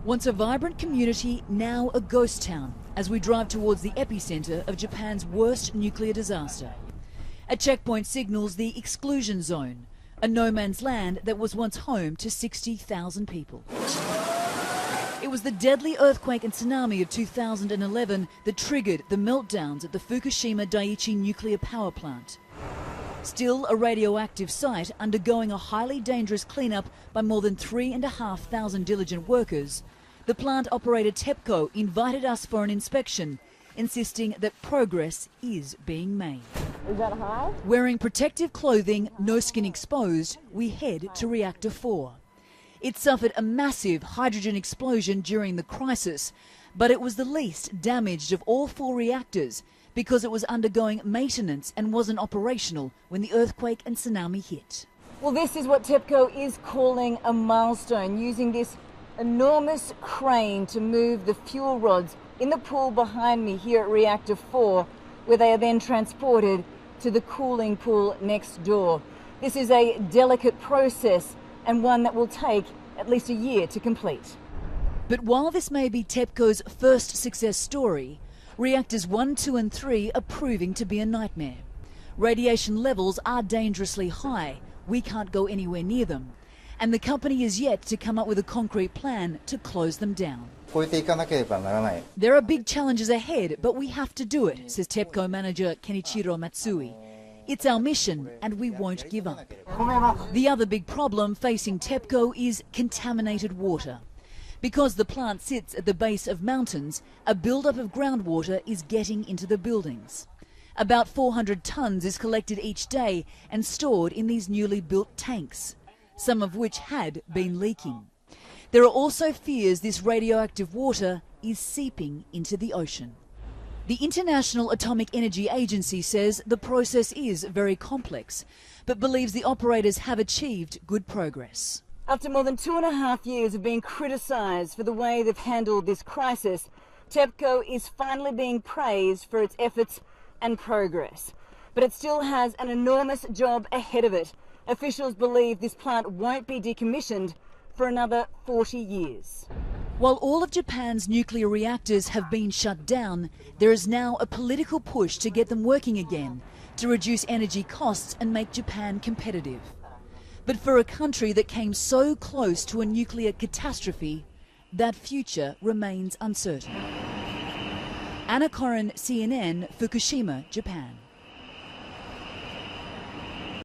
Once a vibrant community, now a ghost town, as we drive towards the epicenter of Japan's worst nuclear disaster. A checkpoint signals the exclusion zone, a no man's land that was once home to 60,000 people. It was the deadly earthquake and tsunami of 2011 that triggered the meltdowns at the Fukushima Daiichi nuclear power plant. Still a radioactive site undergoing a highly dangerous cleanup by more than 3,500 diligent workers, the plant operator TEPCO invited us for an inspection, insisting that progress is being made. Is that high? Wearing protective clothing, no skin exposed, we head to Reactor 4. It suffered a massive hydrogen explosion during the crisis, but it was the least damaged of all 4 reactors because it was undergoing maintenance and wasn't operational when the earthquake and tsunami hit. Well, this is what TEPCO is calling a milestone, using this enormous crane to move the fuel rods in the pool behind me here at Reactor 4, where they are then transported to the cooling pool next door. This is a delicate process and one that will take at least a year to complete. But while this may be TEPCO's first success story, reactors 1, 2 and 3 are proving to be a nightmare. Radiation levels are dangerously high. We can't go anywhere near them. And the company is yet to come up with a concrete plan to close them down. There are big challenges ahead, but we have to do it, says TEPCO manager Kenichiro Matsui. It's our mission and we won't give up. The other big problem facing TEPCO is contaminated water. Because the plant sits at the base of mountains, a buildup of groundwater is getting into the buildings. About 400 tonnes is collected each day and stored in these newly built tanks, some of which had been leaking. There are also fears this radioactive water is seeping into the ocean. The International Atomic Energy Agency says the process is very complex, but believes the operators have achieved good progress. After more than 2.5 years of being criticised for the way they've handled this crisis, TEPCO is finally being praised for its efforts and progress. But it still has an enormous job ahead of it. Officials believe this plant won't be decommissioned for another 40 years. While all of Japan's nuclear reactors have been shut down, there is now a political push to get them working again, to reduce energy costs and make Japan competitive. But for a country that came so close to a nuclear catastrophe, that future remains uncertain. Anna Koren, CNN, Fukushima, Japan.